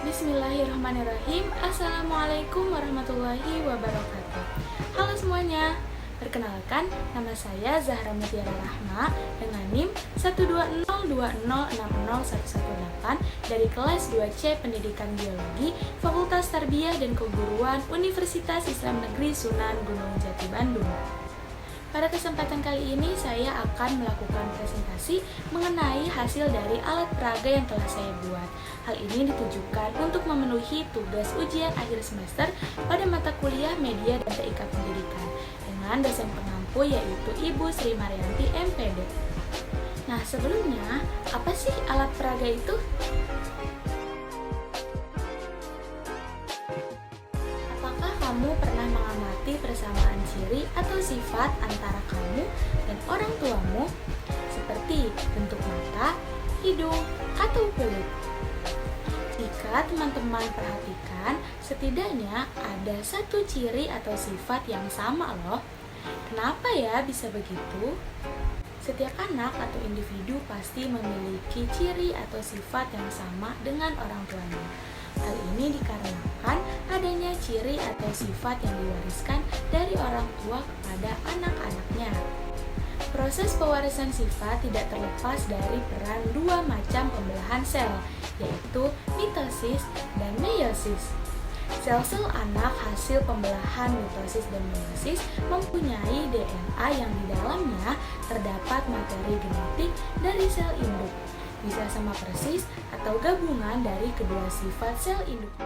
Bismillahirrahmanirrahim. Assalamualaikum warahmatullahi wabarakatuh. Halo semuanya, perkenalkan nama saya Zahra Mutiara Rahma dengan NIM 12020601118 dari kelas 2C Pendidikan Biologi Fakultas Tarbiyah dan Keguruan Universitas Islam Negeri Sunan Gunung Jati Bandung. Pada kesempatan kali ini saya akan melakukan presentasi mengenai hasil dari alat peraga yang telah saya buat. Hal ini ditujukan untuk memenuhi tugas ujian akhir semester pada mata kuliah Media dan TIK Pendidikan dengan dosen pengampu yaitu Ibu Sri Marianti MPD. Nah, sebelumnya, apa sih alat peraga itu? Apakah kamu pernah mengamati persamaan ciri atau sifat antara kamu dan orang tuamu, seperti bentuk mata, hidung, atau kulit? Jika teman-teman perhatikan, setidaknya ada satu ciri atau sifat yang sama loh. Kenapa ya bisa begitu? Setiap anak atau individu pasti memiliki ciri atau sifat yang sama dengan orang tuanya. Hal ini dikarenakan adanya ciri atau sifat yang diwariskan dari orang tua kepada anak-anaknya. Proses pewarisan sifat tidak terlepas dari peran dua macam pembelahan sel, yaitu mitosis dan meiosis. Sel-sel anak hasil pembelahan mitosis dan meiosis mempunyai DNA yang di dalamnya terdapat materi genetik dari sel induk. Bisa sama persis atau gabungan dari kedua sifat sel induk.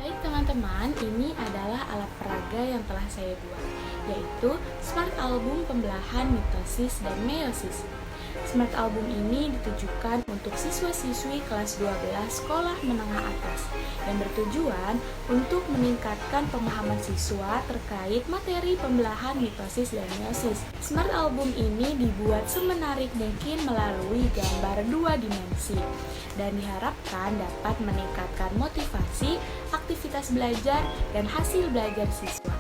Baik teman-teman, ini adalah alat peraga yang telah saya buat, yaitu Smart Album Pembelahan Mitosis dan Meiosis. Smart Album ini ditujukan untuk siswa-siswi kelas 12 sekolah menengah atas dan bertujuan untuk meningkatkan pemahaman siswa terkait materi pembelahan mitosis dan meiosis. Smart Album ini dibuat semenarik mungkin melalui gambar dua dimensi dan diharapkan dapat meningkatkan motivasi, aktivitas belajar, dan hasil belajar siswa.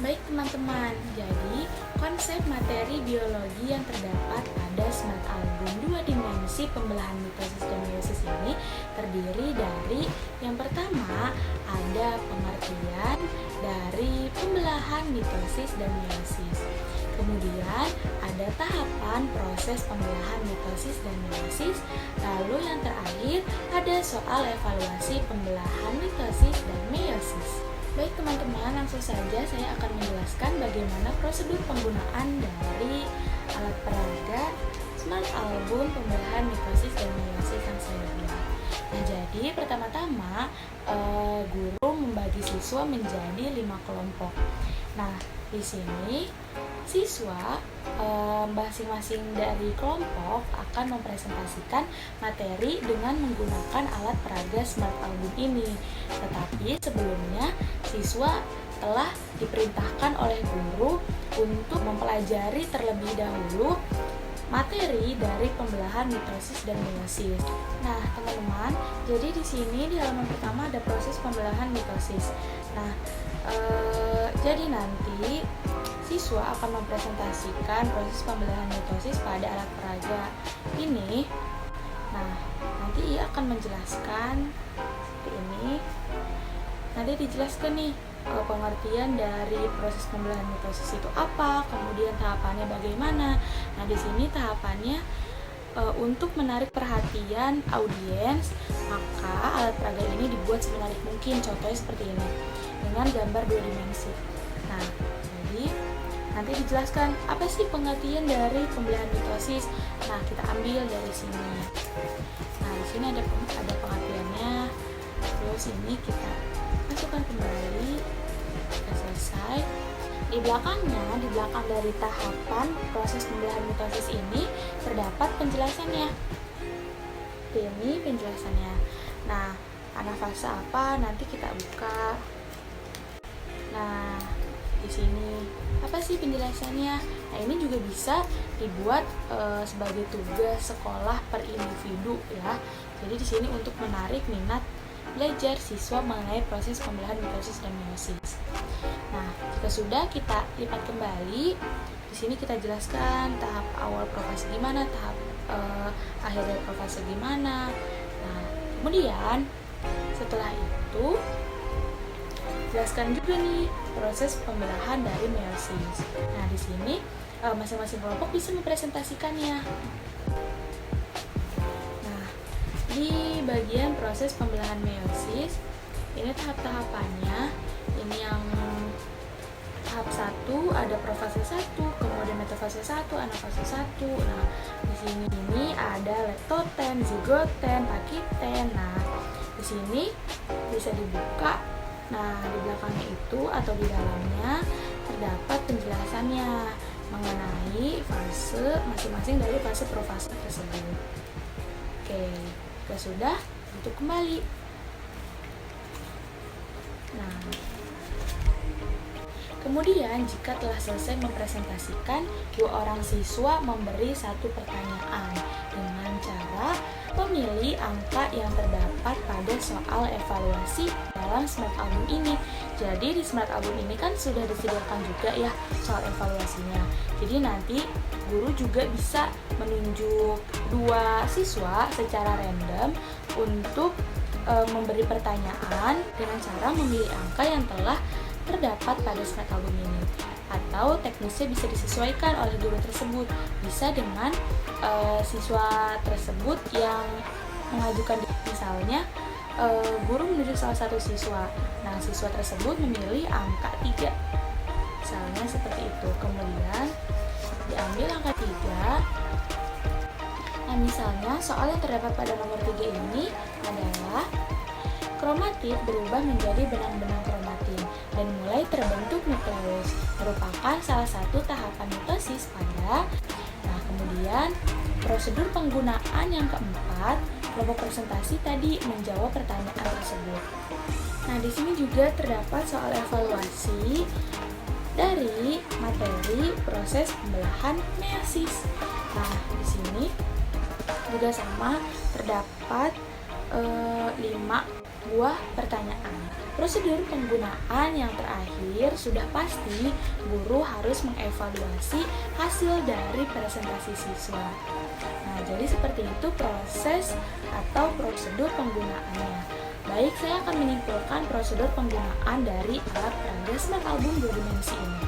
Baik teman-teman, jadi konsep materi biologi yang terdapat pada Smart Album dua dimensi pembelahan mitosis dan meiosis ini terdiri dari yang pertama ada pengertian dari pembelahan mitosis dan meiosis. Kemudian ada tahapan proses pembelahan mitosis dan meiosis. Lalu yang terakhir ada soal evaluasi pembelahan mitosis dan meiosis. Baik teman-teman, langsung saja saya akan menjelaskan bagaimana prosedur penggunaan dari alat peraga Smart Album Pembelahan Mitosis dan Meiosis yang saya buat. Nah, jadi pertama-tama guru membagi siswa menjadi 5 kelompok. Nah, di sini Siswa masing-masing dari kelompok akan mempresentasikan materi dengan menggunakan alat peraga Smart Album ini. Tetapi sebelumnya siswa telah diperintahkan oleh guru untuk mempelajari terlebih dahulu materi dari pembelahan mitosis dan meiosis. Nah, teman-teman, jadi di sini di halaman pertama ada proses pembelahan mitosis. Nah, jadi nanti siswa akan mempresentasikan proses pembelahan mitosis pada alat peraga ini. Nah, nanti ia akan menjelaskan seperti ini. Nanti dijelaskan nih pengertian dari proses pembelahan mitosis itu apa, kemudian tahapannya bagaimana. Nah, di sini tahapannya untuk menarik perhatian audiens, maka alat peraga ini dibuat semenarik mungkin. Contohnya seperti ini, dengan gambar 2 dimensi. Nah, jadi nanti dijelaskan apa sih pengertian dari pembelahan mitosis. Nah, kita ambil dari sini. Nah, di sini ada pengertiannya. Terus ini kita masukkan kembali. Sudah selesai. Di belakangnya, di belakang dari tahapan proses pembelahan mitosis ini terdapat penjelasannya. Ini penjelasannya. Nah, anafase apa? Nanti kita buka. Nah, di sini apa sih penjelasannya? Nah, ini juga bisa dibuat sebagai tugas sekolah per individu ya. Jadi di sini untuk menarik minat belajar siswa mengenai proses pembelahan mitosis dan meiosis. Nah, jika sudah, kita lipat kembali. Di sini kita jelaskan tahap awal profase gimana, tahap akhir dari profase gimana. Nah, kemudian setelah itu jelaskan juga nih proses pembelahan dari meiosis. Nah, di sini masing-masing kelompok bisa mempresentasikannya. Nah, di bagian proses pembelahan meiosis, ini tahap-tahapannya. Ini yang tahap 1 ada profase 1, kemudian metafase 1, anafase 1. Nah, di sini ini ada leptoten, zigoten, pakiten. Nah, di sini bisa dibuka. Nah, di belakangnya itu atau di dalamnya terdapat penjelasannya mengenai fase masing-masing dari fase profase tersebut. Oke, sudah untuk kembali. Nah, kemudian jika telah selesai mempresentasikan, 2 orang siswa memberi 1 pertanyaan dengan cara memilih angka yang terdapat pada soal evaluasi dalam Smart Album ini. Jadi di Smart Album ini kan sudah disediakan juga ya soal evaluasinya. Jadi nanti guru juga bisa menunjuk 2 siswa secara random untuk memberi pertanyaan dengan cara memilih angka yang telah terdapat pada Smart Album ini. Atau teknisnya bisa disesuaikan oleh guru tersebut. Bisa dengan siswa tersebut yang mengajukan, misalnya guru menunjuk salah satu siswa. Nah, siswa tersebut memilih angka 3. Misalnya seperti itu. Kemudian diambil angka 3. Nah, misalnya soal yang terdapat pada nomor 3 ini adalah kromatid berubah menjadi benang-benang kromatin dan mulai terbentuk nukleus, merupakan salah satu tahapan mitosis pada. Nah, kemudian prosedur penggunaan yang keempat, kelompok presentasi tadi menjawab pertanyaan tersebut. Nah, di sini juga terdapat soal evaluasi dari materi proses pembelahan meiosis. Nah, di sini juga sama, terdapat 5 buah pertanyaan. Prosedur penggunaan yang terakhir sudah pasti guru harus mengevaluasi hasil dari presentasi siswa. Nah, jadi seperti itu proses atau prosedur penggunaannya. Baik, saya akan menyimpulkan prosedur penggunaan dari alat peraga Smart Album 2 dimensi ini.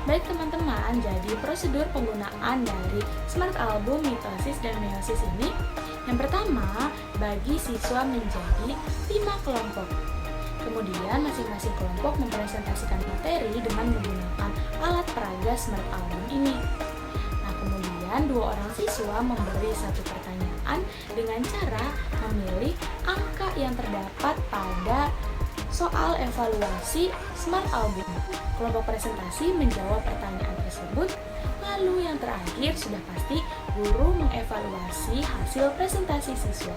Baik teman-teman, jadi prosedur penggunaan dari Smart Album mitosis dan meiosis ini, yang pertama, bagi siswa menjadi 5 kelompok. Kemudian masing-masing kelompok mempresentasikan materi dengan menggunakan alat peraga Smart Album ini. Nah, kemudian 2 orang siswa memberi 1 pertanyaan dengan cara memilih angka yang terdapat pada soal evaluasi Smart Album. Kelompok presentasi menjawab pertanyaan tersebut. Lalu yang terakhir sudah pasti guru mengevaluasi hasil presentasi siswa.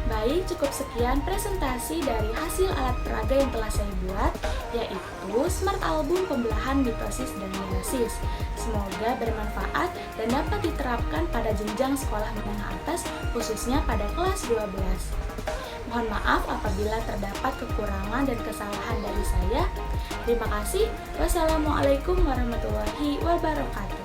Baik, cukup sekian presentasi dari hasil alat peraga yang telah saya buat, yaitu Smart Album Pembelahan Mitosis dan Meiosis. Semoga bermanfaat dan dapat diterapkan pada jenjang sekolah menengah atas, khususnya pada kelas 12. Mohon maaf apabila terdapat kekurangan dan kesalahan dari saya. Terima kasih. Wassalamualaikum warahmatullahi wabarakatuh.